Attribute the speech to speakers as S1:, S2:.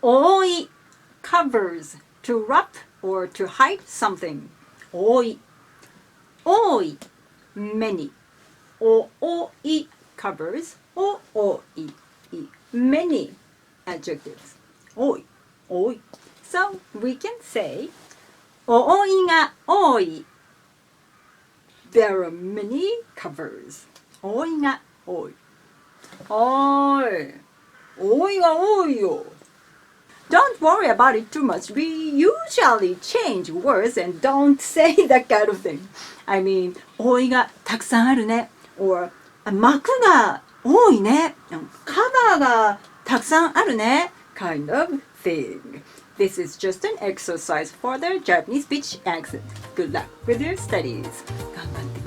S1: 多い covers to wrap or to hide something. 多い 多い many. 多い covers 多い many adjectives. 多い So we can say 多いが多い There are many covers. 多いが多い多いが多いよ Don't worry about it too much. We usually change words and don't say that kind of thing. I mean, 多いがたくさんあるね or 幕が多いねカバーがたくさんあるね kind of thing. This is just an exercise for the Japanese speech accent. Good luck with your studies. 頑張って